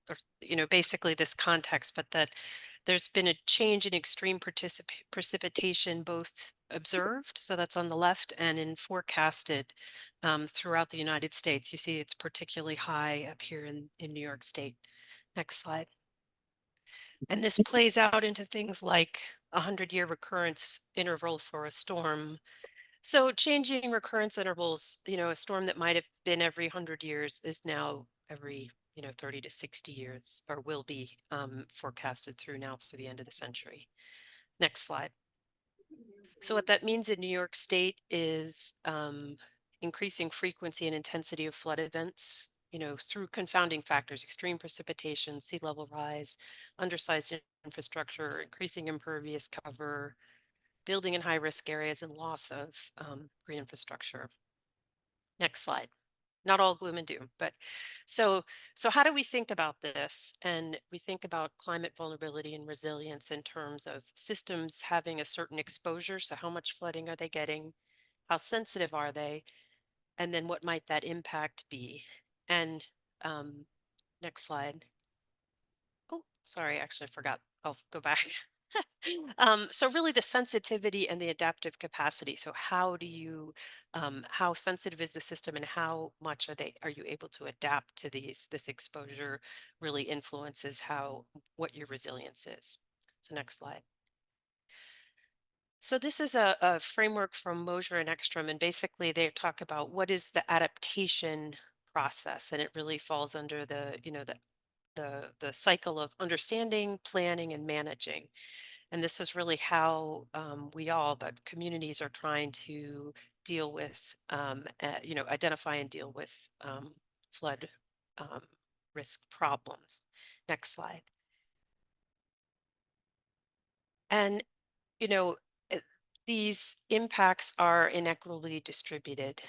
or basically this context, but that there's been a change in extreme precipitation, both observed, so that's on the left, and in forecasted throughout the United States. You see it's particularly high up here in New York State. Next slide. And this plays out into things like a 100-year recurrence interval for a storm. So changing recurrence intervals, a storm that might have been every 100 years is now every 30 to 60 years, or will be forecasted through now through the end of the century. Next slide. So what that means in New York State is increasing frequency and intensity of flood events, through confounding factors: extreme precipitation, sea level rise, undersized infrastructure, increasing impervious cover, building in high risk areas, and loss of green infrastructure. Next slide. Not all gloom and doom, but so how do we think about this? And we think about climate vulnerability and resilience in terms of systems having a certain exposure. So how much flooding are they getting? How sensitive are they? And then what might that impact be? And next slide. Oh, sorry, actually I forgot. I'll go back. So really the sensitivity and the adaptive capacity. So how do you, how sensitive is the system, and how much are you able to adapt to this exposure really influences what your resilience is. So next slide. So this is a framework from Mosier and Ekstrom, and basically they talk about what is the adaptation process, and it really falls under the cycle of understanding, planning, and managing. And this is really how we all, but communities, are trying to deal with, identify and deal with flood um, risk problems. Next slide. And, you know, uh, these impacts are inequitably distributed,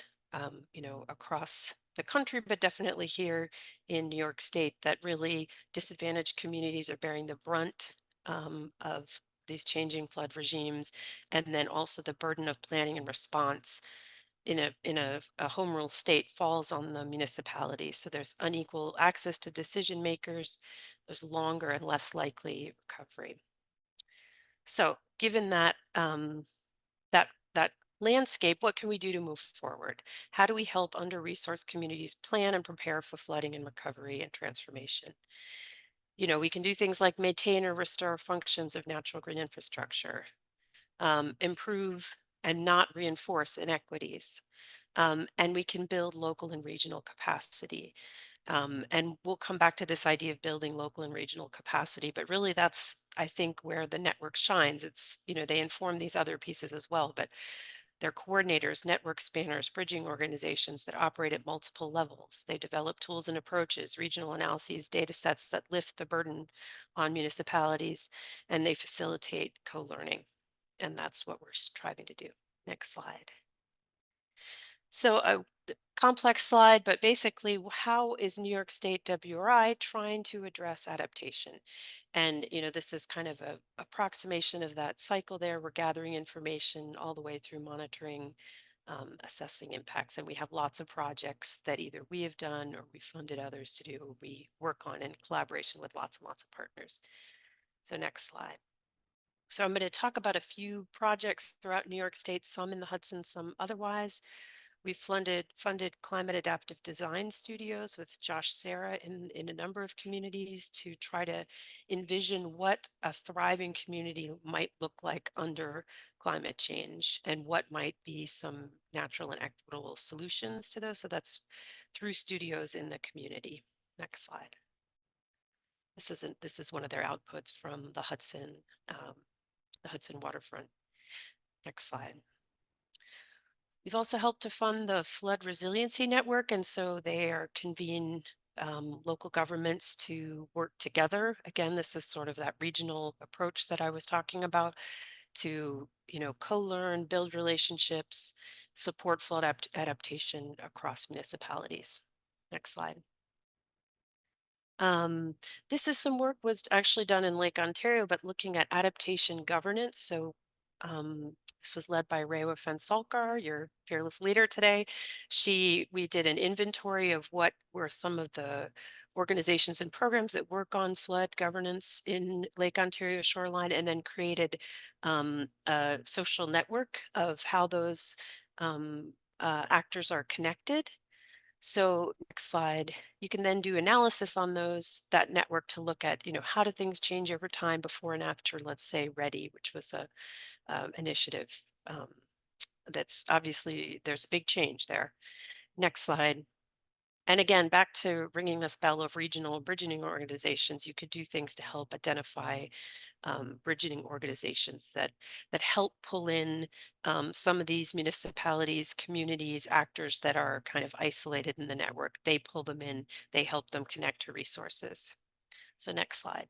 across the country, but definitely here in New York State, that really disadvantaged communities are bearing the brunt of these changing flood regimes, and then also the burden of planning and response in a home rule state falls on the municipality. So there's unequal access to decision makers. There's longer and less likely recovery. So given that landscape, what can we do to move forward? How do we help under-resourced communities plan and prepare for flooding and recovery and transformation? We can do things like maintain or restore functions of natural green infrastructure, improve and not reinforce inequities, and we can build local and regional capacity. And we'll come back to this idea of building local and regional capacity, but really that's, I think, where the network shines. It's, they inform these other pieces as well, but they're coordinators, network spanners, bridging organizations that operate at multiple levels. They develop tools and approaches, regional analyses, data sets that lift the burden on municipalities, and they facilitate co-learning. And that's what we're striving to do. Next slide. So a complex slide, but basically, how is New York State WRI trying to address adaptation? And, this is kind of a approximation of that cycle there. We're gathering information all the way through monitoring, assessing impacts. And we have lots of projects that either we have done or we funded others to do, or we work on in collaboration with lots and lots of partners. So next slide. So I'm going to talk about a few projects throughout New York State, some in the Hudson, some otherwise. We've funded climate adaptive design studios with Josh Sarah in a number of communities to try to envision what a thriving community might look like under climate change, and what might be some natural and equitable solutions to those. So that's through studios in the community. Next slide. This is one of their outputs from the Hudson waterfront. Next slide. We've also helped to fund the Flood Resiliency Network, and so they are convene local governments to work together. Again, this is sort of that regional approach that I was talking about, to co-learn, build relationships, support flood adaptation across municipalities. Next slide. This is some work was actually done in Lake Ontario, but looking at adaptation governance. So this was led by Rewa Fensalkar, your fearless leader today. We did an inventory of what were some of the organizations and programs that work on flood governance in Lake Ontario shoreline, and then created a social network of how those actors are connected. So next slide, you can then do analysis on that network to look at, how do things change over time before and after, let's say, READY, which was a initiative that's obviously there's a big change there. Next slide. And again, back to ringing this bell of regional bridging organizations, you could do things to help identify bridging organizations that help pull in some of these municipalities, communities, actors that are kind of isolated in the network. They pull them in, they help them connect to resources. So next slide.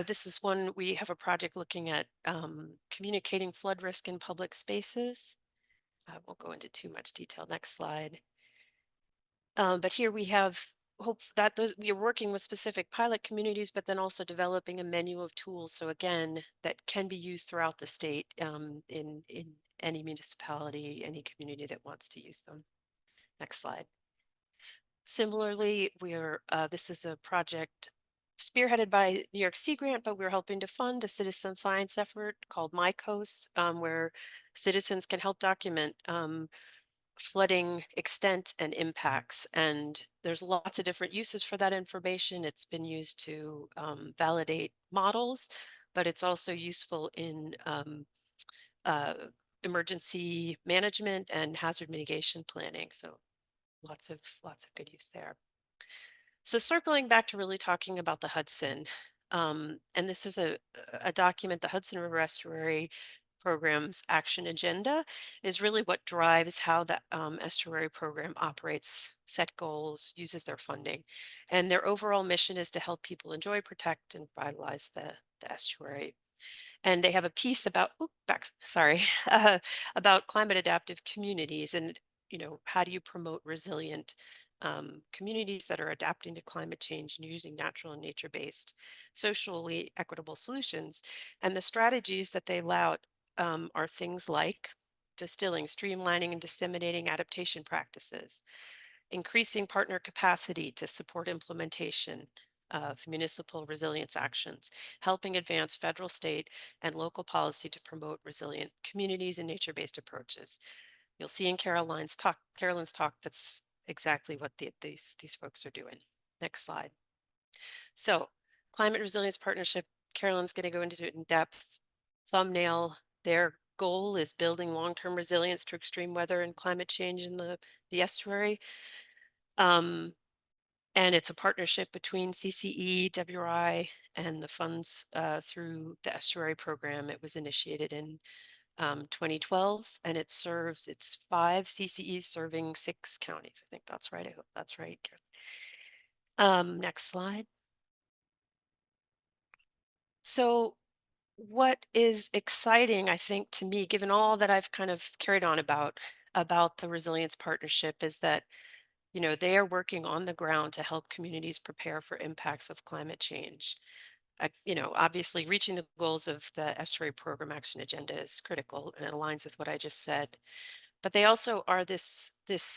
This is one, we have a project looking at communicating flood risk in public spaces. I won't go into too much detail. Next slide. But here we have hope that we are working with specific pilot communities, but then also developing a menu of tools. So again, that can be used throughout the state in any municipality, any community that wants to use them. Next slide. Similarly, this is a project spearheaded by New York Sea Grant, but we're helping to fund a citizen science effort called My Coast, where citizens can help document flooding extent and impacts. And there's lots of different uses for that information. It's been used to validate models, but it's also useful in uh, emergency management and hazard mitigation planning. So lots of good use there. So circling back to really talking about the Hudson, and this is a document, the Hudson River Estuary Program's action agenda is really what drives how the estuary program operates, set goals, uses their funding. And their overall mission is to help people enjoy, protect, and revitalize the estuary. And they have a piece about, sorry, about climate adaptive communities and, how do you promote resilient communities that are adapting to climate change and using natural and nature-based socially equitable solutions. And the strategies that they lay out are things like distilling, streamlining, and disseminating adaptation practices, increasing partner capacity to support implementation of municipal resilience actions, helping advance federal, state, and local policy to promote resilient communities and nature-based approaches. You'll see in Carolyn's talk, that's exactly what these folks are doing. Next slide. So, Climate Resilience Partnership, Carolyn's going to go into it in depth. Thumbnail, their goal is building long-term resilience to extreme weather and climate change in the estuary. And it's a partnership between CCEDC and the funds through the estuary program. It was initiated in 2012, and it's 5 CCEs serving 6 counties. I think that's right. I hope that's right. Next slide. So what is exciting, I think, to me, given all that I've kind of carried on about the resilience partnership, is that they are working on the ground to help communities prepare for impacts of climate change. Obviously reaching the goals of the estuary program action agenda is critical, and it aligns with what I just said. But they also are this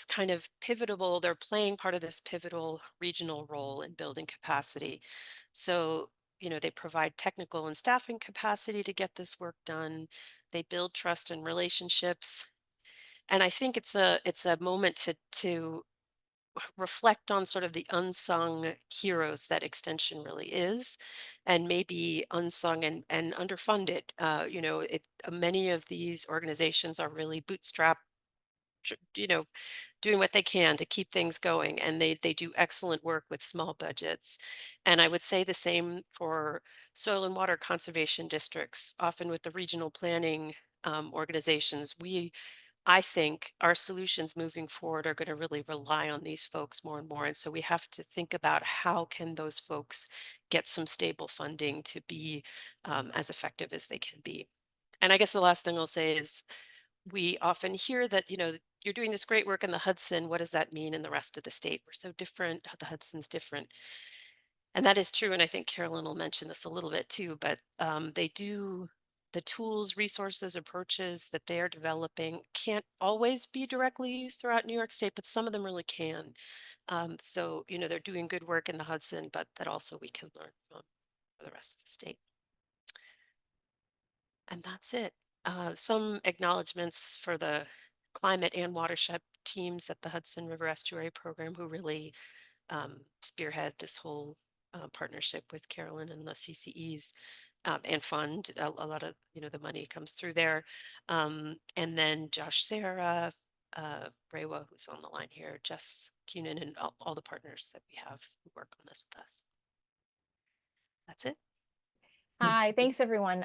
kind of pivotal, they're playing part of this pivotal regional role in building capacity. So, they provide technical and staffing capacity to get this work done. They build trust and relationships. And I think it's a moment to reflect on sort of the unsung heroes that extension really is, and maybe unsung and underfunded. Many of these organizations are really bootstrap, doing what they can to keep things going, and they do excellent work with small budgets. And I would say the same for soil and water conservation districts. Often with the regional planning organizations, I think our solutions moving forward are going to really rely on these folks more and more. And so we have to think about how can those folks get some stable funding to be as effective as they can be. And I guess the last thing I'll say is we often hear that, you're doing this great work in the Hudson. What does that mean in the rest of the state? We're so different. The Hudson's different. And that is true. And I think Carolyn will mention this a little bit too, but they do the tools, resources, approaches that they are developing can't always be directly used throughout New York State, but some of them really can. So, they're doing good work in the Hudson, but that also we can learn from for the rest of the state. And that's it. Some acknowledgments for the climate and watershed teams at the Hudson River Estuary program who really spearhead this whole partnership with Carolyn and the CCEs and fund a lot of the money comes through there. And then Josh, Sarah, Rewa, who's on the line here, Jess Cunin, and all the partners that we have who work on this with us. That's it. Hi, thanks everyone.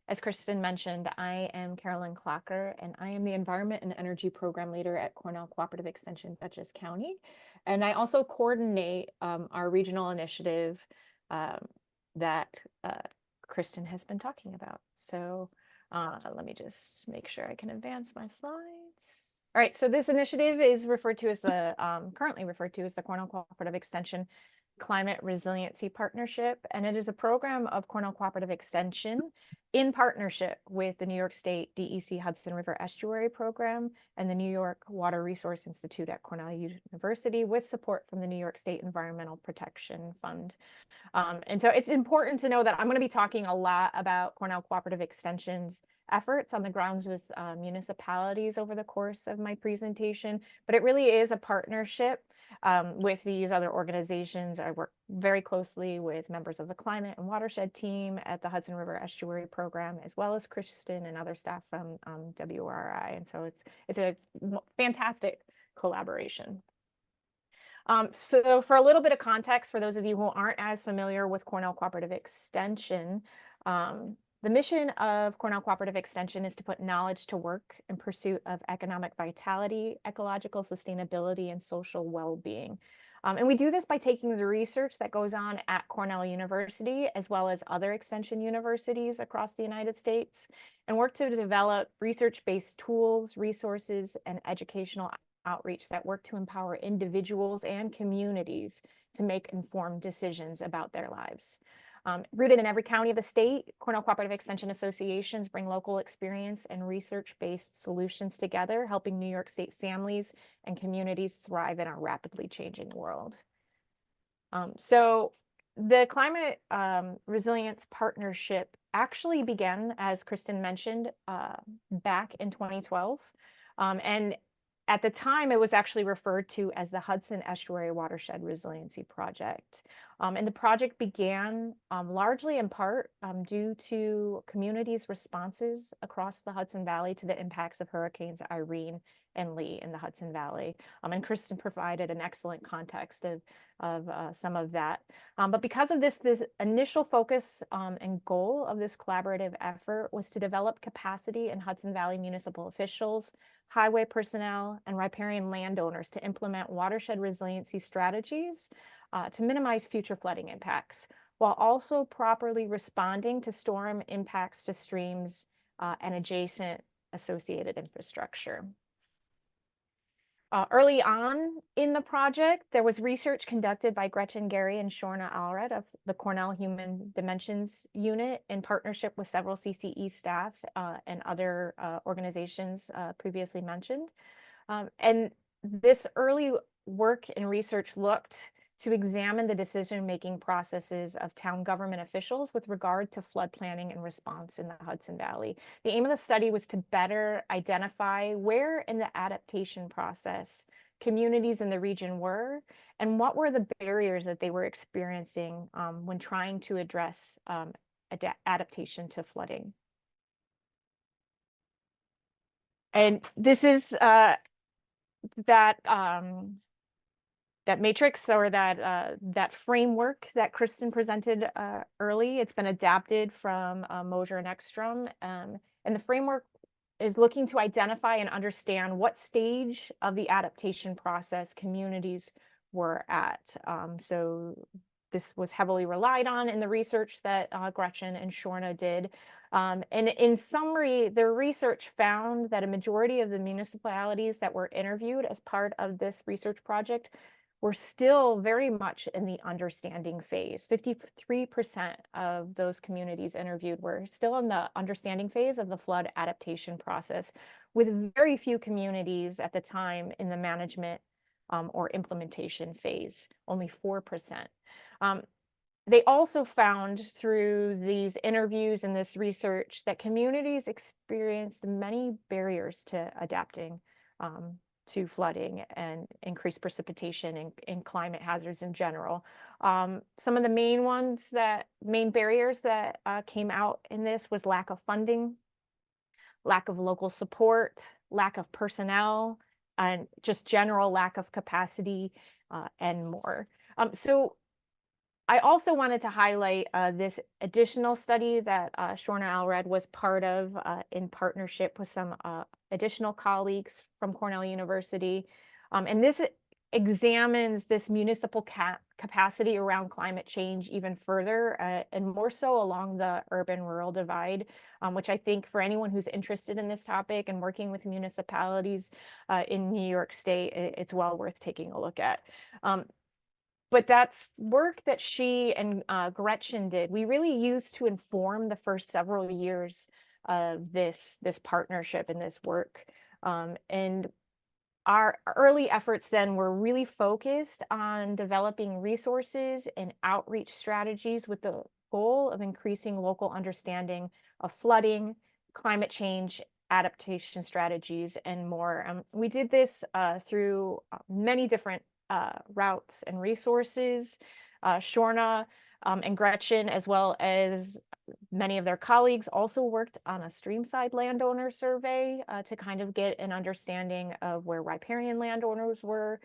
As Kristen mentioned, I am Carolyn Klocker, and I am the Environment and Energy Program Leader at Cornell Cooperative Extension, Dutchess County. And I also coordinate our regional initiative that Kristen has been talking about. So let me just make sure I can advance my slides. All right, so this initiative is referred to as the, currently referred to as the Cornell Cooperative Extension Climate Resiliency Partnership, and it is a program of Cornell Cooperative Extension in partnership with the New York State DEC Hudson River Estuary Program and the New York Water Resource Institute at Cornell University, with support from the New York State Environmental Protection Fund. And so it's important to know that I'm going to be talking a lot about Cornell Cooperative Extension's efforts on the grounds with municipalities over the course of my presentation, but it really is a partnership with these other organizations. I work very closely with members of the climate and watershed team at the Hudson River Estuary Program, as well as Kristen and other staff from WRI. And so it's a fantastic collaboration. So for a little bit of context, for those of you who aren't as familiar with Cornell Cooperative Extension, the mission of Cornell Cooperative Extension is to put knowledge to work in pursuit of economic vitality, ecological sustainability, and social well-being. And we do this by taking the research that goes on at Cornell University, as well as other extension universities across the United States, and work to develop research-based tools, resources, and educational outreach that work to empower individuals and communities to make informed decisions about their lives. Rooted in every county of the state, Cornell Cooperative Extension Associations bring local experience and research-based solutions together, helping New York State families and communities thrive in our rapidly changing world. So the Climate Resilience Partnership actually began, as Kristen mentioned, back in 2012. And at the time, it was actually referred to as the Hudson Estuary Watershed Resiliency Project. And the project began largely in part due to communities' responses across the Hudson Valley to the impacts of Hurricanes Irene and Lee in the Hudson Valley. And Kristen provided an excellent context of some of that. But because of this initial focus and goal of this collaborative effort was to develop capacity in Hudson Valley municipal officials, highway personnel, and riparian landowners to implement watershed resiliency strategies to minimize future flooding impacts, while also properly responding to storm impacts to streams and adjacent associated infrastructure. Early on in the project, there was research conducted by Gretchen Gary and Shorna Allred of the Cornell Human Dimensions Unit in partnership with several CCE staff and other organizations previously mentioned. And this early work and research looked to examine the decision-making processes of town government officials with regard to flood planning and response in the Hudson Valley. The aim of the study was to better identify where in the adaptation process communities in the region were, and what were the barriers that they were experiencing when trying to address adaptation to flooding. And this is that matrix, or that framework that Kristen presented early. It's been adapted from Mosier and Ekstrom, and the framework is looking to identify and understand what stage of the adaptation process communities were at. So this was heavily relied on in the research that Gretchen and Shorna did. And in summary, their research found that a majority of the municipalities that were interviewed as part of this research project we're still very much in the understanding phase. 53% of those communities interviewed were still in the understanding phase of the flood adaptation process, with very few communities at the time in the management or implementation phase, only 4%. They also found through these interviews and this research that communities experienced many barriers to adapting to flooding and increased precipitation and climate hazards in general. Some of the main barriers that came out in this was lack of funding, lack of local support, lack of personnel, and just general lack of capacity and more. So I also wanted to highlight this additional study that Shorna Alred was part of in partnership with some additional colleagues from Cornell University. And this examines this municipal capacity around climate change even further and more so along the urban-rural divide, which I think for anyone who's interested in this topic and working with municipalities in New York State, it's well worth taking a look at. But that's work that she and Gretchen did. We really used to inform the first several years of this partnership and this work. And our early efforts then were really focused on developing resources and outreach strategies with the goal of increasing local understanding of flooding, climate change, adaptation strategies, and more. We did this through many different routes and resources. Shorna and Gretchen, as well as many of their colleagues, also worked on a streamside landowner survey to kind of get an understanding of where riparian landowners were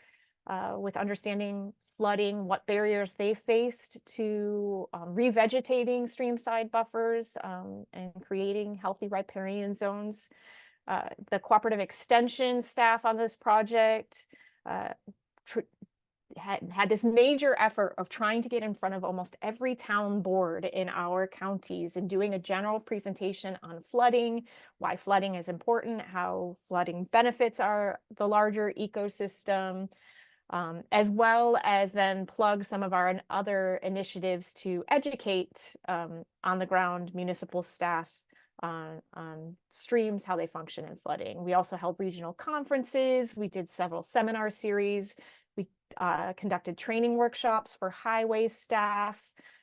with understanding flooding, what barriers they faced to revegetating streamside buffers and creating healthy riparian zones. The cooperative extension staff on this project had this major effort of trying to get in front of almost every town board in our counties and doing a general presentation on flooding, why flooding is important, how flooding benefits the larger ecosystem, as well as then plug some of our other initiatives to educate on the ground municipal staff on streams, how they function in flooding. We also held regional conferences. We did several seminar series. We conducted training workshops for highway staff,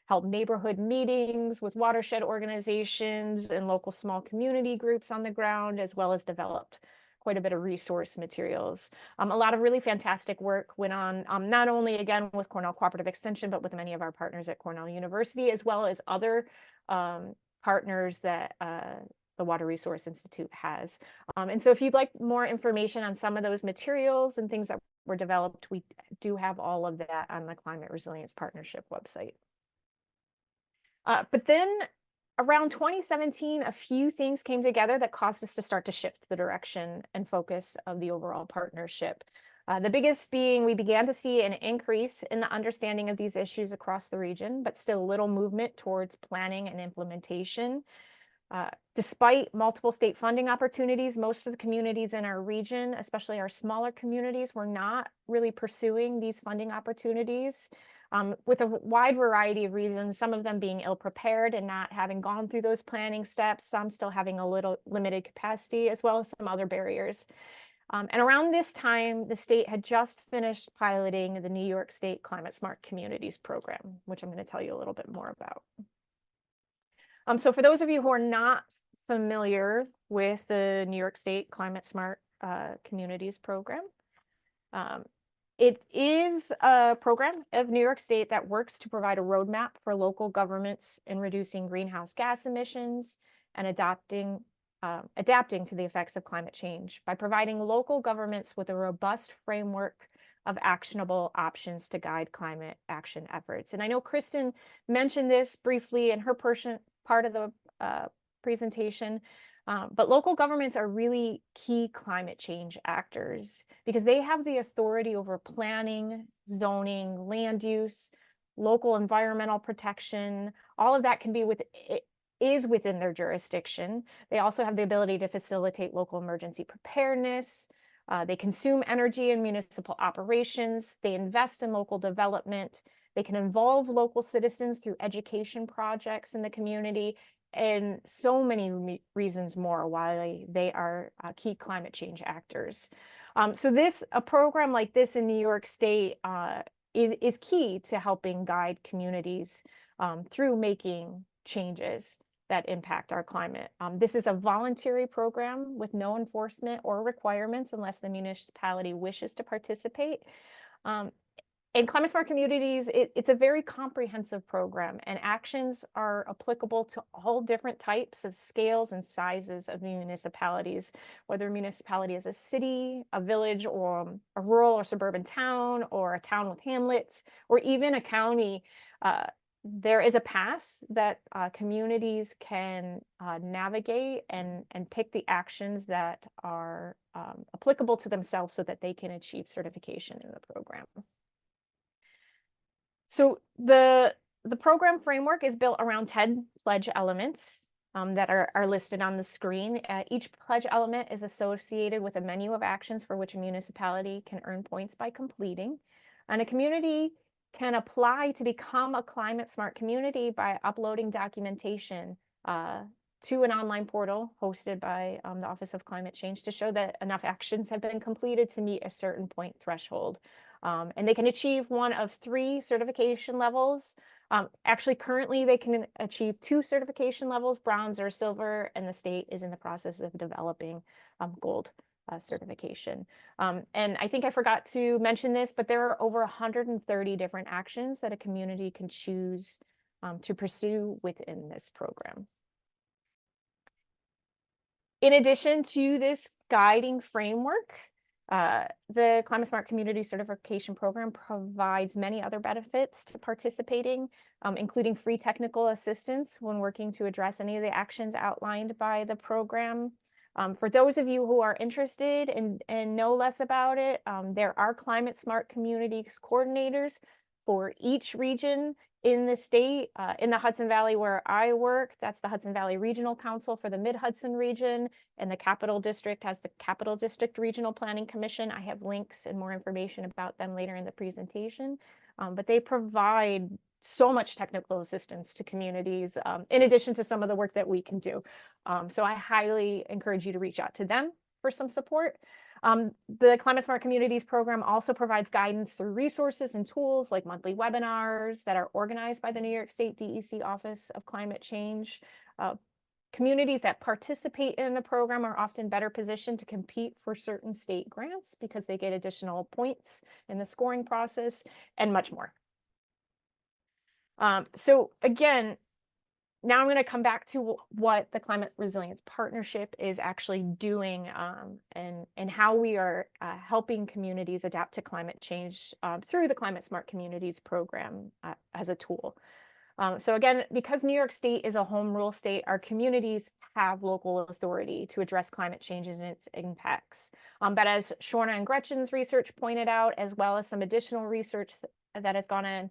held neighborhood meetings with watershed organizations and local small community groups on the ground, as well as developed quite a bit of resource materials. A lot of really fantastic work went on, not only again with Cornell Cooperative Extension, but with many of our partners at Cornell University, as well as other partners that the Water Resource Institute has. And so if you'd like more information on some of those materials and things that were developed, we do have all of that on the Climate Resilience Partnership website. But then around 2017, a few things came together that caused us to start to shift the direction and focus of the overall partnership. The biggest being we began to see an increase in the understanding of these issues across the region, but still little movement towards planning and implementation. Despite multiple state funding opportunities, most of the communities in our region, especially our smaller communities, were not really pursuing these funding opportunities with a wide variety of reasons, some of them being ill-prepared and not having gone through those planning steps, some still having a little limited capacity, as well as some other barriers. And around this time, the state had just finished piloting the New York State Climate Smart Communities program, which I'm going to tell you a little bit more about. So for those of you who are not familiar with the New York State Climate Smart Communities program, it is a program of New York State that works to provide a roadmap for local governments in reducing greenhouse gas emissions and adapting to the effects of climate change by providing local governments with a robust framework of actionable options to guide climate action efforts. And I know Kristen mentioned this briefly in her part of the presentation, but local governments are really key climate change actors because they have the authority over planning, zoning, land use, local environmental protection. All of that is within their jurisdiction. They also have the ability to facilitate local emergency preparedness, They consume energy in municipal operations. They invest in local development. They can involve local citizens through education projects in the community, and so many reasons more why they are key climate change actors. So a program like this in New York State is key to helping guide communities through making changes that impact our climate. This is a voluntary program with no enforcement or requirements unless the municipality wishes to participate. In Climate Smart Communities, it's a very comprehensive program, and actions are applicable to all different types of scales and sizes of municipalities, whether a municipality is a city, a village, or a rural or suburban town, or a town with hamlets, or even a county. There is a path that communities can navigate and pick the actions that are applicable to themselves so that they can achieve certification in the program. So the program framework is built around 10 pledge elements that are listed on the screen. Each pledge element is associated with a menu of actions for which a municipality can earn points by completing. And a community can apply to become a climate smart community by uploading documentation to an online portal hosted by the Office of Climate Change to show that enough actions have been completed to meet a certain point threshold. And they can achieve one of 3 certification levels. Actually, currently, they can achieve 2 certification levels, bronze or silver, and the state is in the process of developing gold certification. And I think I forgot to mention this, but there are over 130 different actions that a community can choose to pursue within this program. In addition to this guiding framework, the Climate Smart Community Certification Program provides many other benefits to participating, including free technical assistance when working to address any of the actions outlined by the program. For those of you who are interested and know less about it, there are Climate Smart Communities coordinators for each region in the state. In the Hudson Valley where I work, that's the Hudson Valley Regional Council for the Mid-Hudson region, and the Capital District has the Capital District Regional Planning Commission. I have links and more information about them later in the presentation, but they provide so much technical assistance to communities in addition to some of the work that we can do. So I highly encourage you to reach out to them for some support. The Climate Smart Communities program also provides guidance through resources and tools like monthly webinars that are organized by the New York State DEC Office of Climate Change. Communities that participate in the program are often better positioned to compete for certain state grants because they get additional points in the scoring process and much more. So again, now I'm going to come back to what the Climate Resilience Partnership is actually doing and how we are helping communities adapt to climate change through the Climate Smart Communities program as a tool. So again, because New York State is a home rule state, our communities have local authority to address climate changes and its impacts. But as Shorna and Gretchen's research pointed out, as well as some additional research that has gone in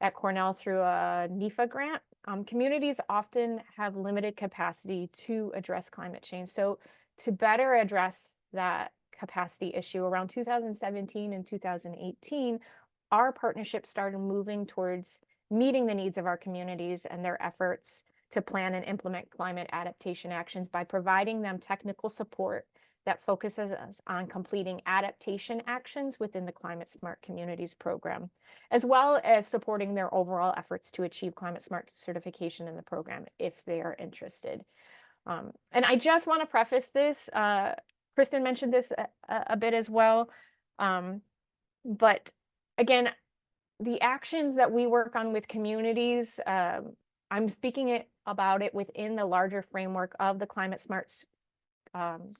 at Cornell through a NEFA grant, communities often have limited capacity to address climate change. So to better address that capacity issue, around 2017 and 2018, our partnership started moving towards meeting the needs of our communities and their efforts to plan and implement climate adaptation actions by providing them technical support that focuses us on completing adaptation actions within the Climate Smart Communities program, as well as supporting their overall efforts to achieve Climate Smart certification in the program if they are interested. And I just want to preface this, Kristen mentioned this a bit as well, but again, the actions that we work on with communities, I'm speaking about it within the larger framework of the Climate Smart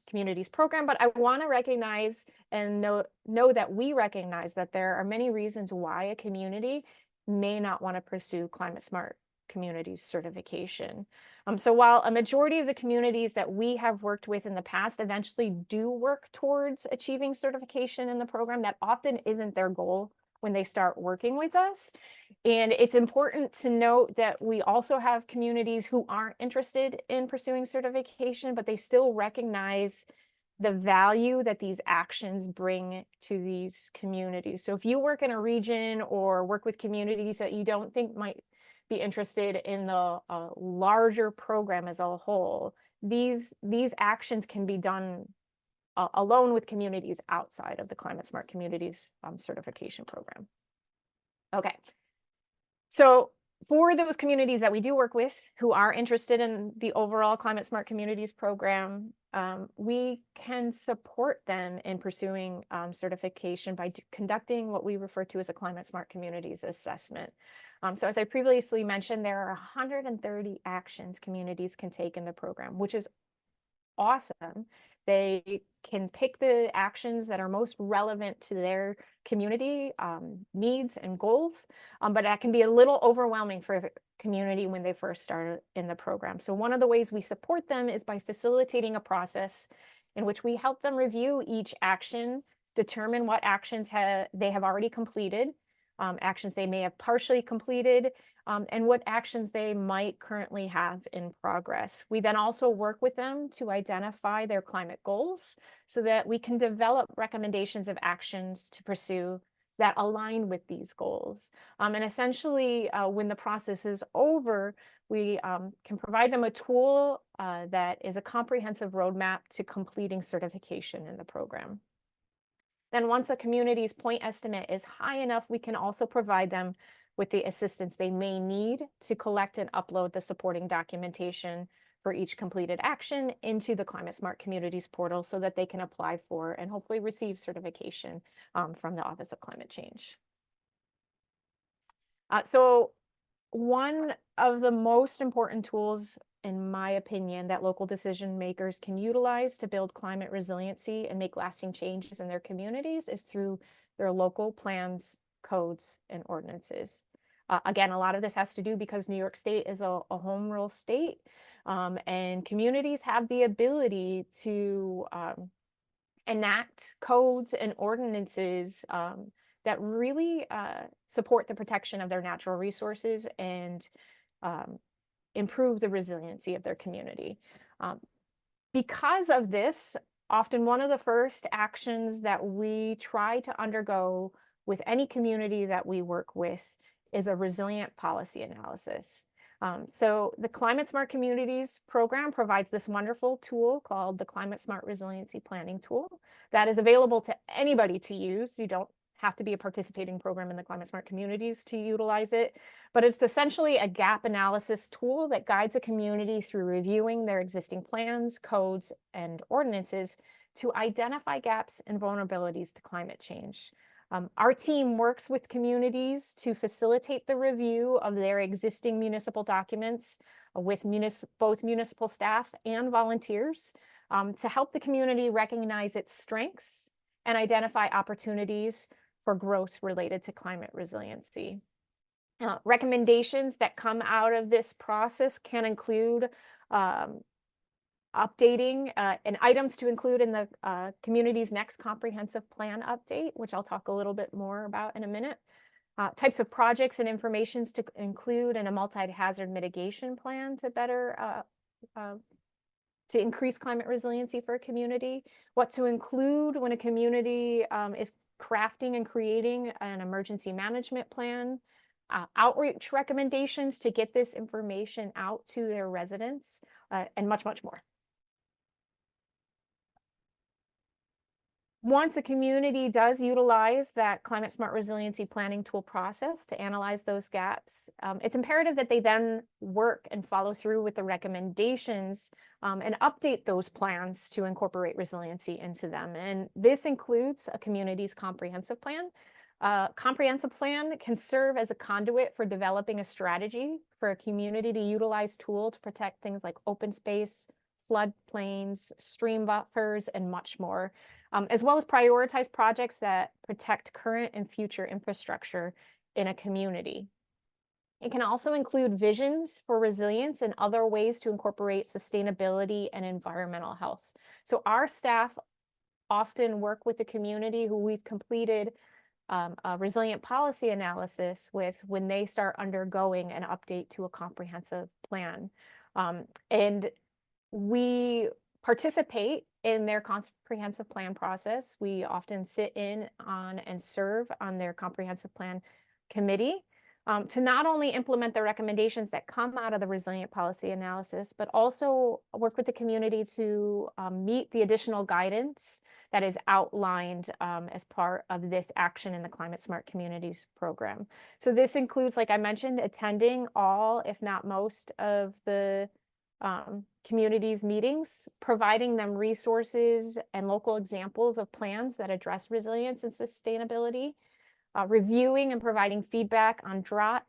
Communities program, but I want to recognize and know that we recognize that there are many reasons why a community may not want to pursue Climate Smart Communities certification. So while a majority of the communities that we have worked with in the past eventually do work towards achieving certification in the program, that often isn't their goal when they start working with us. And it's important to note that we also have communities who aren't interested in pursuing certification, but they still recognize the value that these actions bring to these communities. So if you work in a region or work with communities that you don't think might be interested in the larger program as a whole, these actions can be done alone with communities outside of the Climate Smart Communities certification program. Okay, so for those communities that we do work with who are interested in the overall Climate Smart Communities program, we can support them in pursuing certification by conducting what we refer to as a Climate Smart Communities assessment. So as I previously mentioned, there are 130 actions communities can take in the program, which is awesome. They can pick the actions that are most relevant to their community needs and goals, but that can be a little overwhelming for a community when they first start in the program. So one of the ways we support them is by facilitating a process in which we help them review each action, determine what actions they have already completed, actions they may have partially completed, and what actions they might currently have in progress. We then also work with them to identify their climate goals so that we can develop recommendations of actions to pursue that align with these goals. And essentially, when the process is over, we can provide them a tool that is a comprehensive roadmap to completing certification in the program. Then once a community's point estimate is high enough, we can also provide them with the assistance they may need to collect and upload the supporting documentation for each completed action into the Climate Smart Communities portal so that they can apply for and hopefully receive certification from the Office of Climate Change. So one of the most important tools, in my opinion, that local decision makers can utilize to build climate resiliency and make lasting changes in their communities is through their local plans, codes, and ordinances. Again, a lot of this has to do because New York State is a home rule state, and communities have the ability to enact codes and ordinances that really support the protection of their natural resources and improve the resiliency of their community. Because of this, often one of the first actions that we try to undergo with any community that we work with is a resilient policy analysis. So the Climate Smart Communities program provides this wonderful tool called the Climate Smart Resiliency Planning Tool that is available to anybody to use. You don't have to be a participating program in the Climate Smart Communities to utilize it, but it's essentially a gap analysis tool that guides a community through reviewing their existing plans, codes, and ordinances to identify gaps and vulnerabilities to climate change. Our team works with communities to facilitate the review of their existing municipal documents with both municipal staff and volunteers to help the community recognize its strengths and identify opportunities for growth related to climate resiliency. Recommendations that come out of this process can include updating and items to include in the community's next comprehensive plan update, which I'll talk a little bit more about in a minute. Types of projects and informations to include in a multi-hazard mitigation plan to better to increase climate resiliency for a community, what to include when a community is crafting and creating an emergency management plan, outreach recommendations to get this information out to their residents, and much, much more. Once a community does utilize that Climate Smart Resiliency Planning Tool process to analyze those gaps, it's imperative that they then work and follow through with the recommendations and update those plans to incorporate resiliency into them. And this includes a community's comprehensive plan. Comprehensive plan can serve as a conduit for developing a strategy for a community to utilize tool to protect things like open space, floodplains, stream buffers, and much more. As well as prioritize projects that protect current and future infrastructure in a community. It can also include visions for resilience and other ways to incorporate sustainability and environmental health. So our staff often work with the community who we've completed a resilient policy analysis with when they start undergoing an update to a comprehensive plan. And we participate in their comprehensive plan process. We often sit in on and serve on their comprehensive plan committee to not only implement the recommendations that come out of the resilient policy analysis, but also work with the community to meet the additional guidance that is outlined as part of this Action in the Climate Smart Communities program. So this includes, like I mentioned, attending all, if not most, of the communities meetings, providing them resources and local examples of plans that address resilience and sustainability, reviewing and providing feedback on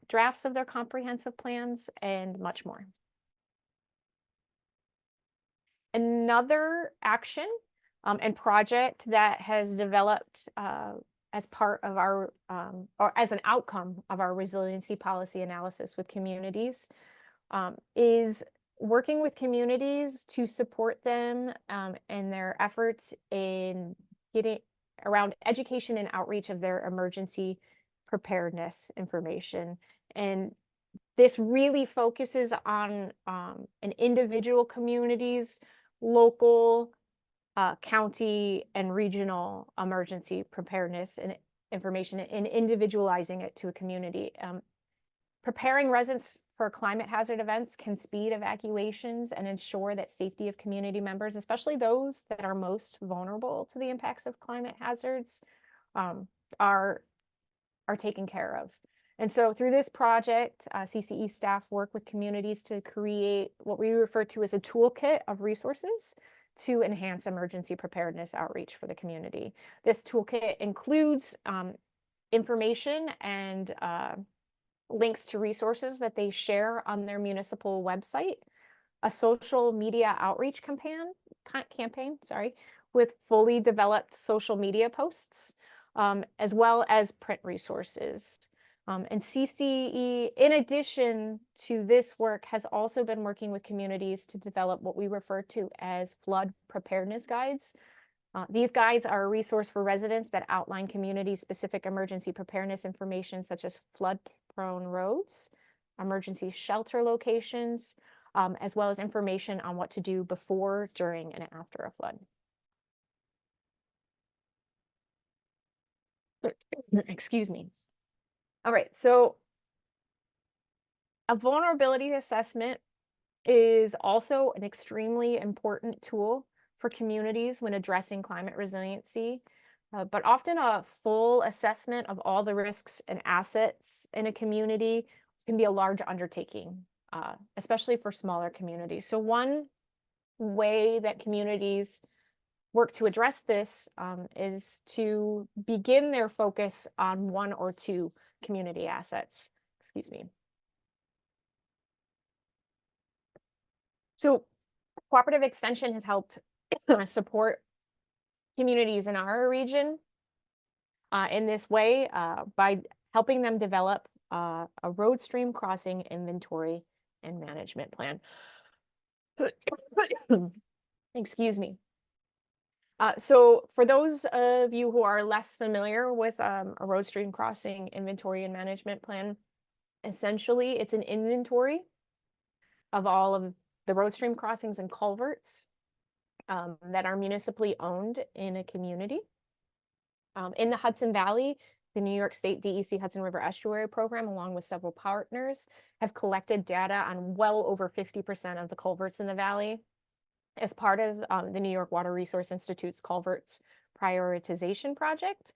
drafts of their comprehensive plans, and much more. Another action and project that has developed as part of our, or as an outcome of our resiliency policy analysis with communities is working with communities to support them in their efforts in getting around education and outreach of their emergency preparedness information. And this really focuses on an individual communities, local, county, and regional emergency preparedness and information, and individualizing it to a community. Preparing residents for climate hazard events can speed evacuations and ensure that safety of community members, especially those that are most vulnerable to the impacts of climate hazards, are taken care of. And so through this project, CCE staff work with communities to create what we refer to as a toolkit of resources to enhance emergency preparedness outreach for the community. This toolkit includes information and links to resources that they share on their municipal website, a social media outreach campaign, with fully developed social media posts, as well as print resources. And CCE, in addition to this work, has also been working with communities to develop what we refer to as flood preparedness guides. These guides are a resource for residents that outline community-specific emergency preparedness information, such as flood-prone roads, emergency shelter locations, as well as information on what to do before, during, and after a flood. Excuse me. All right, so a vulnerability assessment is also an extremely important tool for communities when addressing climate resiliency, but often a full assessment of all the risks and assets in a community can be a large undertaking, especially for smaller communities. So one way that communities work to address this is to begin their focus on one or two community assets. Excuse me. So Cooperative Extension has helped support communities in our region in this way by helping them develop a road stream crossing inventory and management plan. Excuse me. So for those of you who are less familiar with a road stream crossing inventory and management plan, essentially it's an inventory of all of the road stream crossings and culverts that are municipally owned in a community. In the Hudson Valley, the New York State DEC Hudson River Estuary program, along with several partners, have collected data on well over 50% of the culverts in the valley as part of the New York Water Resource Institute's culverts prioritization project.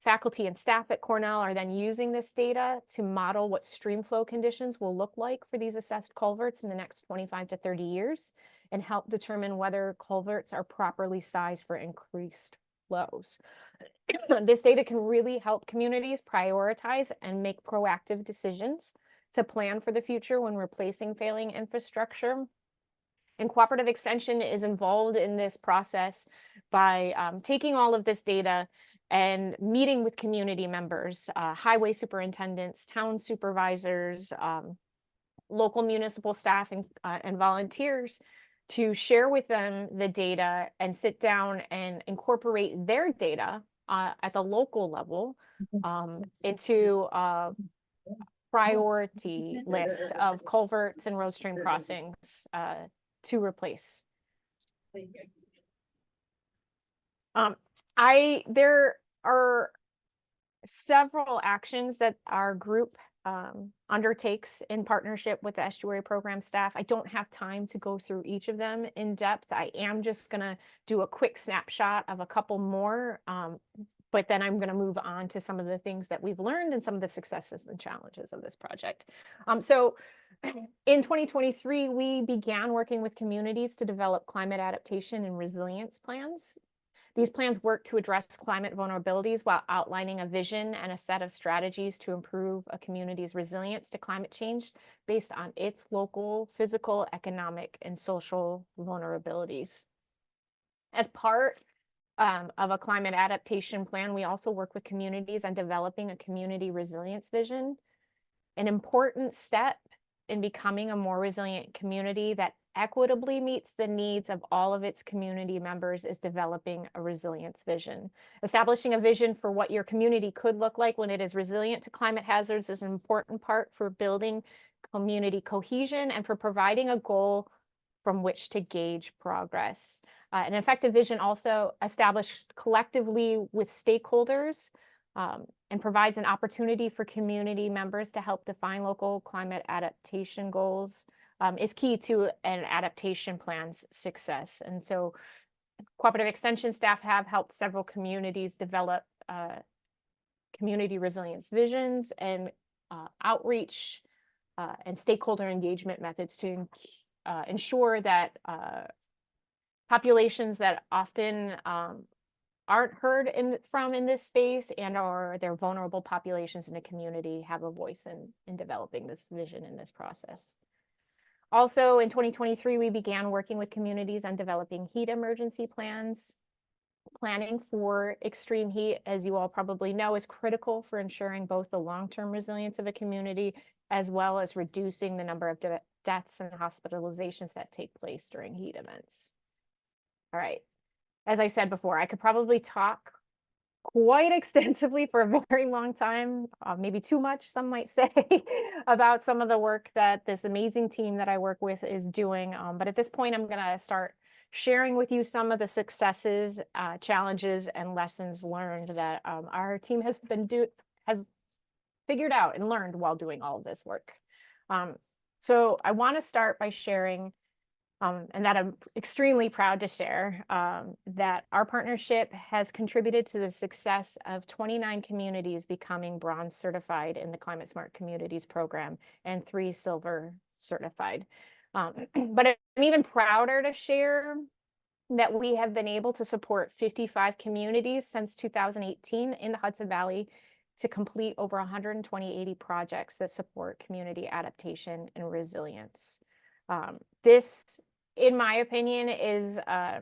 Faculty and staff at Cornell are then using this data to model what stream flow conditions will look like for these assessed culverts in the next 25 to 30 years and help determine whether culverts are properly sized for increased flows. This data can really help communities prioritize and make proactive decisions to plan for the future when replacing failing infrastructure. And Cooperative Extension is involved in this process by taking all of this data and meeting with community members, highway superintendents, town supervisors, local municipal staff, and volunteers to share with them the data and sit down and incorporate their data at the local level into a priority list of culverts and road stream crossings to replace. There are several actions that our group undertakes in partnership with the estuary program staff. I don't have time to go through each of them in depth. I am just going to do a quick snapshot of a couple more, but then I'm going to move on to some of the things that we've learned and some of the successes and challenges of this project. So in 2023, we began working with communities to develop climate adaptation and resilience plans. These plans work to address climate vulnerabilities while outlining a vision and a set of strategies to improve a community's resilience to climate change based on its local, physical, economic, and social vulnerabilities. As part of a climate adaptation plan, we also work with communities on developing a community resilience vision. An important step in becoming a more resilient community that equitably meets the needs of all of its community members is developing a resilience vision. Establishing a vision for what your community could look like when it is resilient to climate hazards is an important part for building community cohesion and for providing a goal from which to gauge progress. An effective vision also established collectively with stakeholders and provides an opportunity for community members to help define local climate adaptation goals is key to an adaptation plan's success. And so Cooperative Extension staff have helped several communities develop community resilience visions and outreach and stakeholder engagement methods to ensure that populations that often aren't heard from in this space and or they're vulnerable populations in the community have a voice in developing this vision in this process. Also in 2023, we began working with communities on developing heat emergency plans. Planning for extreme heat, as you all probably know, is critical for ensuring both the long-term resilience of a community as well as reducing the number of deaths and hospitalizations that take place during heat events. All right. As I said before, I could probably talk quite extensively for a very long time, maybe too much, some might say, about some of the work that this amazing team that I work with is doing. But at this point, I'm going to start sharing with you some of the successes, challenges, and lessons learned that our team has figured out and learned while doing all of this work. So I want to start by sharing and that I'm extremely proud to share, that our partnership has contributed to the success of 29 communities becoming bronze certified in the Climate Smart Communities program and 3 silver certified. But I'm even prouder to share that we have been able to support 55 communities since 2018 in the Hudson Valley to complete over 180 projects that support community adaptation and resilience. This, in my opinion, is a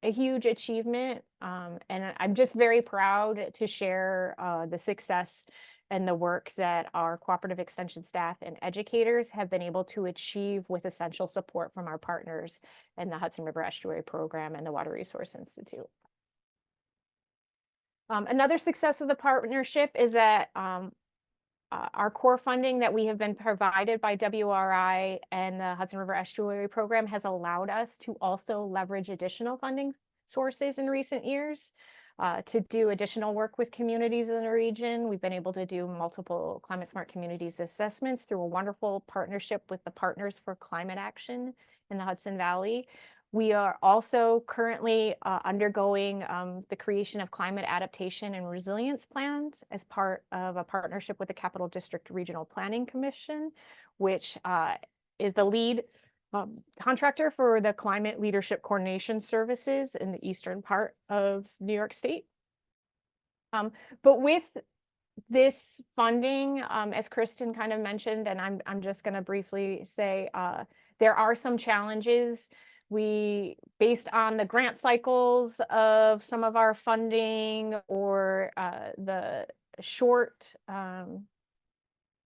huge achievement, and I'm just very proud to share the success and the work that our cooperative extension staff and educators have been able to achieve with essential support from our partners in the Hudson River Estuary program and the Water Resource Institute. Another success of the partnership is that our core funding that we have been provided by NYSWRI and the Hudson River Estuary program has allowed us to also leverage additional funding sources in recent years to do additional work with communities in the region. We've been able to do multiple Climate Smart Communities assessments through a wonderful partnership with the Partners for Climate Action in the Hudson Valley. We are also currently undergoing the creation of climate adaptation and resilience plans as part of a partnership with the Capital District Regional Planning Commission, which is the lead contractor for the Climate Leadership Coordination Services in the eastern part of New York State. But with this funding, as Kristen kind of mentioned, and I'm just going to briefly say, there are some challenges. Based on the grant cycles of some of our funding or the short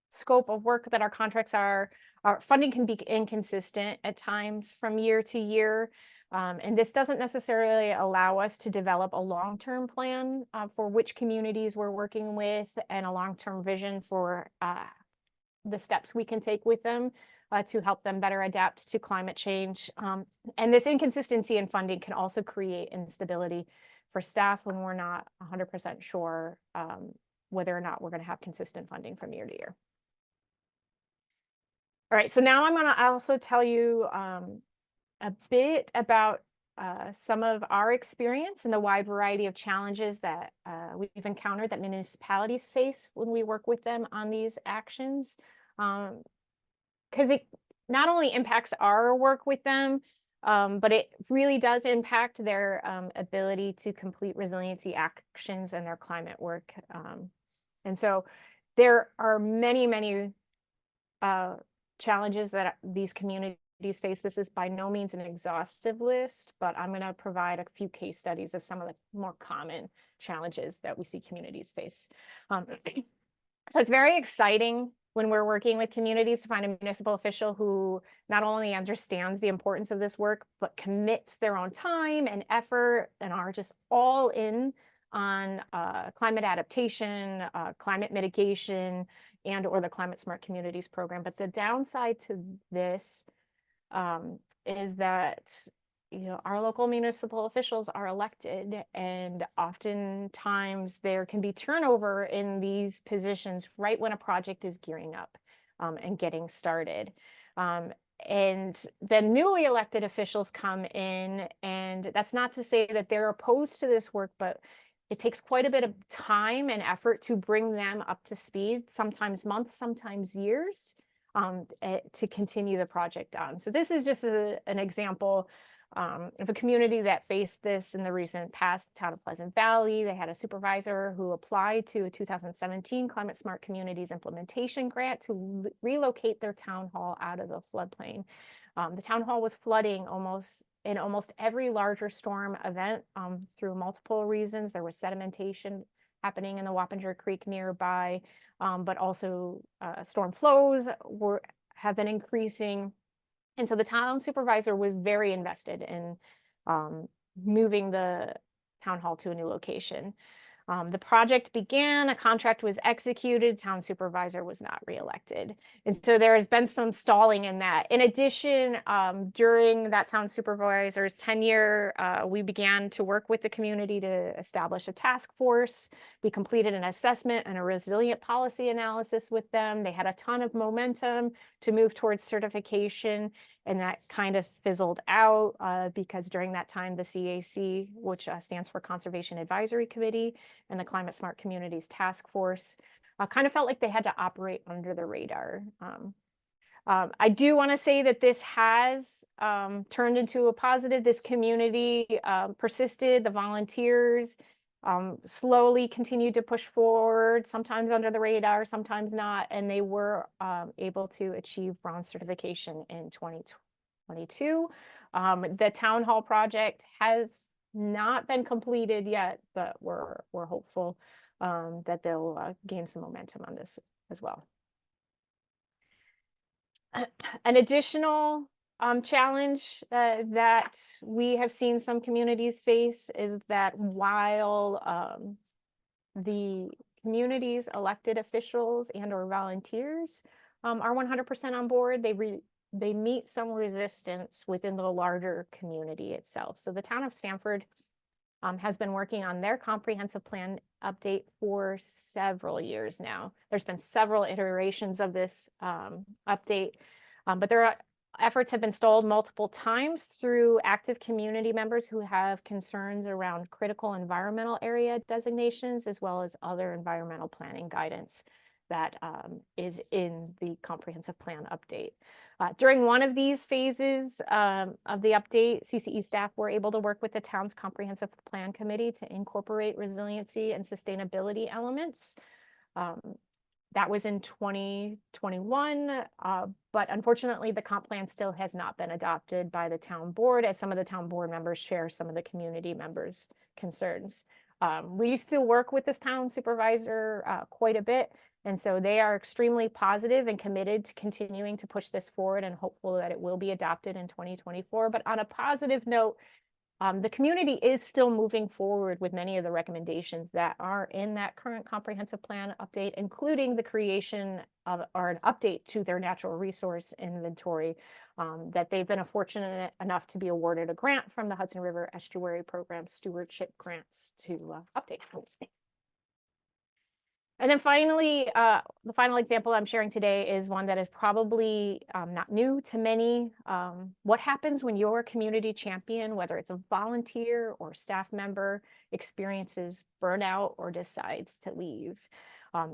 scope of work that our contracts are, our funding can be inconsistent at times from year to year. And this doesn't necessarily allow us to develop a long-term plan for which communities we're working with and a long-term vision for the steps we can take with them. to help them better adapt to climate change. And this inconsistency in funding can also create instability for staff when we're not 100% sure whether or not we're going to have consistent funding from year to year. All right, so now I'm going to also tell you a bit about some of our experience and the wide variety of challenges that we've encountered that municipalities face when we work with them on these actions. Because it not only impacts our work with them, but it really does impact their ability to complete resiliency actions and their climate work. And so there are many, many challenges that these communities face. This is by no means an exhaustive list, but I'm going to provide a few case studies of some of the more common challenges that we see communities face. So it's very exciting when we're working with communities to find a municipal official who not only understands the importance of this work, but commits their own time and effort and are just all in on climate adaptation, climate mitigation, and or the Climate Smart Communities program. But the downside to this is that our local municipal officials are elected, and oftentimes there can be turnover in these positions right when a project is gearing up and getting started. And then newly elected officials come in, and that's not to say that they're opposed to this work, but it takes quite a bit of time and effort to bring them up to speed, sometimes months, sometimes years, to continue the project on. So this is just an example of a community that faced this in the recent past. Town of Pleasant Valley, they had a supervisor who applied to a 2017 Climate Smart Communities implementation grant to relocate their town hall out of the floodplain. The town hall was flooding in almost every larger storm event through multiple reasons. There was sedimentation happening in the Wappinger Creek nearby, but also storm flows have been increasing. And so the town supervisor was very invested in moving the town hall to a new location. The project began, a contract was executed, town supervisor was not reelected. And so there has been some stalling in that. In addition, during that town supervisor's tenure, we began to work with the community to establish a task force. We completed an assessment and a resilient policy analysis with them. They had a ton of momentum to move towards certification, and that kind of fizzled out because during that time, the CAC, which stands for Conservation Advisory Committee, and the Climate Smart Communities Task Force, kind of felt like they had to operate under the radar. I do want to say that this has turned into a positive. This community persisted. The volunteers slowly continued to push forward, sometimes under the radar, sometimes not, and they were able to achieve bronze certification in 2022. The town hall project has not been completed yet, but we're hopeful that they'll gain some momentum on this as well. An additional challenge that we have seen some communities face is that while the community's elected officials and or volunteers are 100% on board, they meet some resistance within the larger community itself. So the town of Stamford has been working on their comprehensive plan update for several years now. There's been several iterations of this update, but their efforts have been stalled multiple times through active community members who have concerns around critical environmental area designations, as well as other environmental planning guidance that is in the comprehensive plan update. During one of these phases of the update, CCE staff were able to work with the town's comprehensive plan committee to incorporate resiliency and sustainability elements. That was in 2021, but unfortunately the comp plan still has not been adopted by the town board, as some of the town board members share some of the community members' concerns. We still work with this town supervisor quite a bit, and so they are extremely positive and committed to continuing to push this forward and hopeful that it will be adopted in 2024. But on a positive note, the community is still moving forward with many of the recommendations that are in that current comprehensive plan update, including the creation of or an update to their natural resource inventory, that they've been fortunate enough to be awarded a grant from the Hudson River Estuary Program stewardship grants to update. And then finally, the final example I'm sharing today is one that is probably not new to many. What happens when your community champion, whether it's a volunteer or staff member, experiences burnout or decides to leave?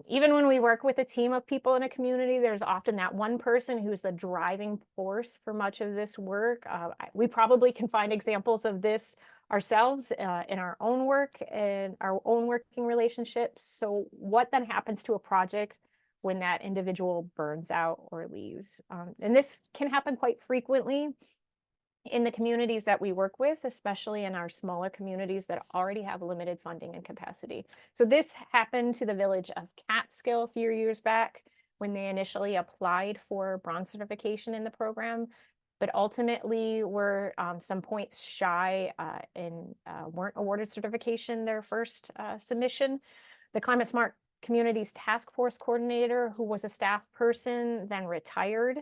Even when we work with a team of people in a community, there's often that one person who's the driving force for much of this work. We probably can find examples of this ourselves in our own work and our own working relationships. So what then happens to a project when that individual burns out or leaves? And this can happen quite frequently in the communities that we work with, especially in our smaller communities that already have limited funding and capacity. So this happened to the village of Catskill a few years back when they initially applied for bronze certification in the program, but ultimately were some points shy and weren't awarded certification their first submission. The Climate Smart Communities Task Force coordinator, who was a staff person, then retired.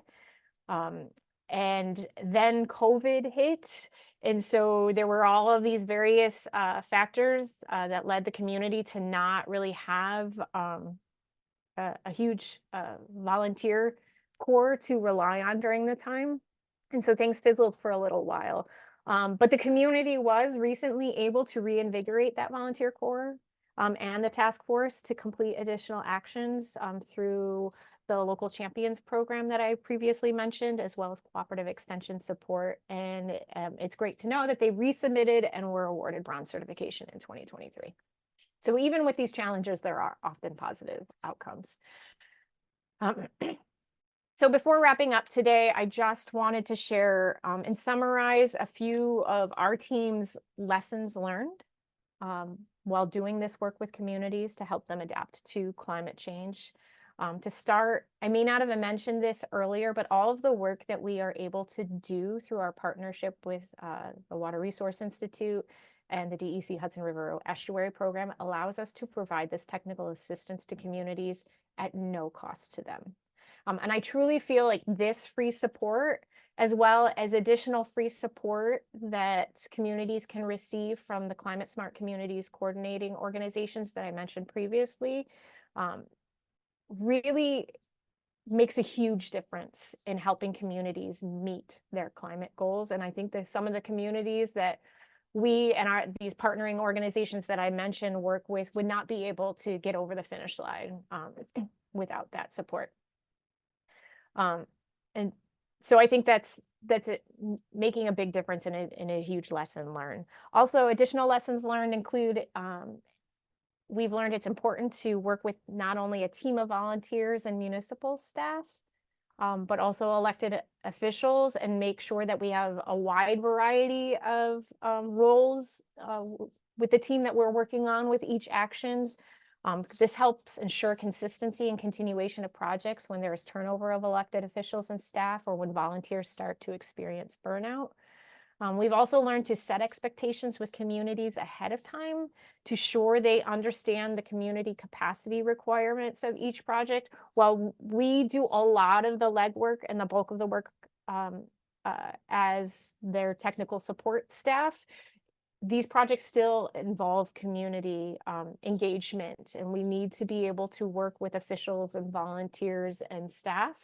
And then COVID hit. And so there were all of these various factors that led the community to not really have a huge volunteer corps to rely on during the time. And so things fizzled for a little while. But the community was recently able to reinvigorate that volunteer corps and the task force to complete additional actions through the local champions program that I previously mentioned, as well as cooperative extension support. And it's great to know that they resubmitted and were awarded bronze certification in 2023. So even with these challenges, there are often positive outcomes. So before wrapping up today, I just wanted to share and summarize a few of our team's lessons learned while doing this work with communities to help them adapt to climate change. To start, I may not have mentioned this earlier, but all of the work that we are able to do through our partnership with the Water Resource Institute and the DEC Hudson River Estuary Program allows us to provide this technical assistance to communities at no cost to them. And I truly feel like this free support, as well as additional free support that communities can receive from the Climate Smart Communities coordinating organizations that I mentioned previously, really makes a huge difference in helping communities meet their climate goals. And I think that some of the communities that we and these partnering organizations that I mentioned work with would not be able to get over the finish line without that support. And so I think that's it, making a big difference in a huge lesson learned. Also, additional lessons learned include we've learned it's important to work with not only a team of volunteers and municipal staff, but also elected officials, and make sure that we have a wide variety of roles with the team that we're working on with each actions. This helps ensure consistency and continuation of projects when there is turnover of elected officials and staff, or when volunteers start to experience burnout. We've also learned to set expectations with communities ahead of time to ensure they understand the community capacity requirements of each project. While we do a lot of the legwork and the bulk of the work as their technical support staff, these projects still involve community engagement, and we need to be able to work with officials and volunteers and staff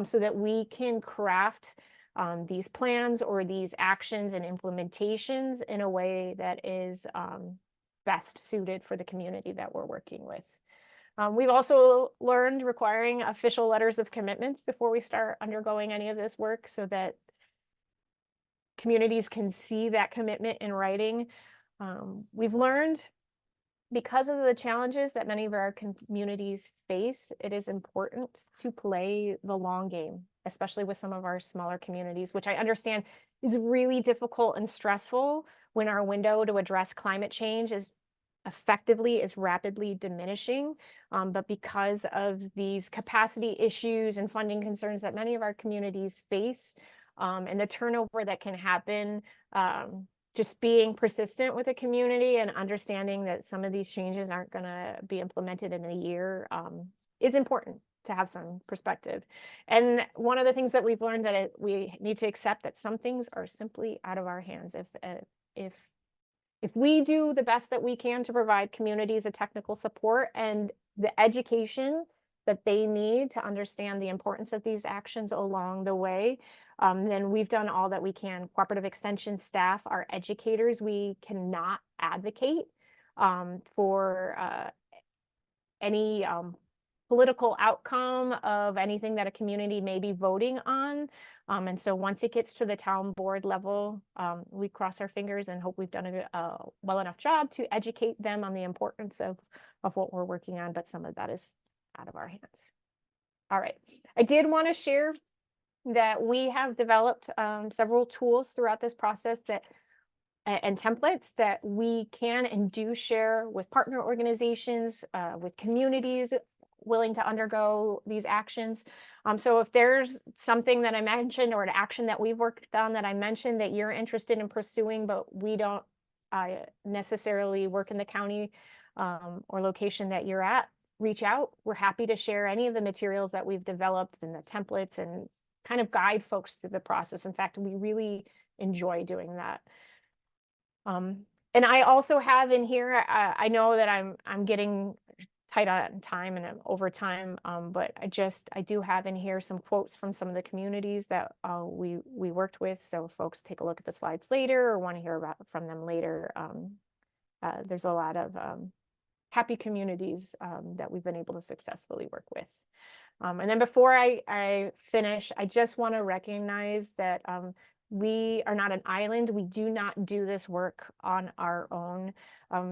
so that we can craft these plans or these actions and implementations in a way that is best suited for the community that we're working with. We've also learned requiring official letters of commitment before we start undergoing any of this work, so that communities can see that commitment in writing. We've learned, because of the challenges that many of our communities face, it is important to play the long game, especially with some of our smaller communities, which I understand is really difficult and stressful when our window to address climate change is rapidly diminishing. But because of these capacity issues and funding concerns that many of our communities face, and the turnover that can happen just being persistent with the community and understanding that some of these changes aren't going to be implemented in a year is important to have some perspective. And one of the things that we've learned that we need to accept that some things are simply out of our hands. If we do the best that we can to provide communities a technical support and the education that they need to understand the importance of these actions along the way, then we've done all that we can. Cooperative Extension staff, our educators, we cannot advocate for any political outcome of anything that a community may be voting on. And so once it gets to the town board level, we cross our fingers and hope we've done a well enough job to educate them on the importance of what we're working on, but some of that is out of our hands. All right, I did want to share that we have developed several tools throughout this process that and templates that we can and do share with partner organizations, with communities willing to undergo these actions. So if there's something that I mentioned or an action that we've worked on that I mentioned that you're interested in pursuing, but we don't necessarily work in the county or location that you're at, reach out. We're happy to share any of the materials that we've developed and the templates and kind of guide folks through the process. In fact, we really enjoy doing that. And I also have in here, I know that I'm getting tight on time and over time, but I do have in here some quotes from some of the communities that we worked with. So if folks take a look at the slides later or want to hear from them later, there's a lot of happy communities that we've been able to successfully work with. And then before I finish, I just want to recognize that we are not an island. We do not do this work on our own.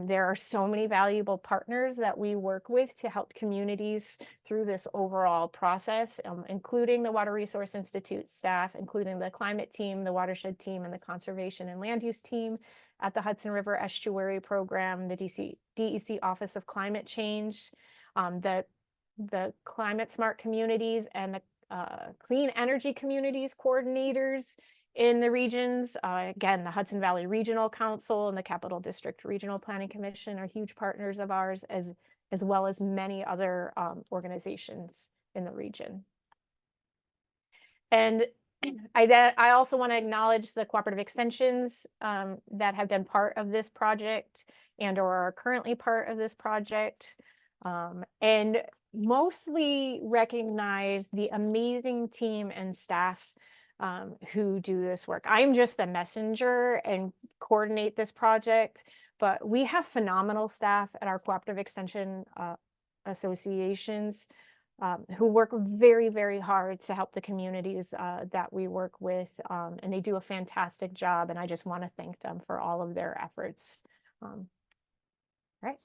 There are so many valuable partners that we work with to help communities through this overall process, including the Water Resource Institute staff, including the climate team, the watershed team, and the conservation and land use team at the Hudson River Estuary program, the DEC Office of Climate Change, the climate smart communities and the clean energy communities coordinators in the regions. Again, the Hudson Valley Regional Council and the Capital District Regional Planning Commission are huge partners of ours, as well as many other organizations in the region. And I also want to acknowledge the cooperative extensions that have been part of this project and or are currently part of this project, and mostly recognize the amazing team and staff who do this work. I'm just the messenger and coordinate this project, but we have phenomenal staff at our cooperative extension associations who work very, very hard to help the communities that we work with, and they do a fantastic job, and I just want to thank them for all of their efforts. All right,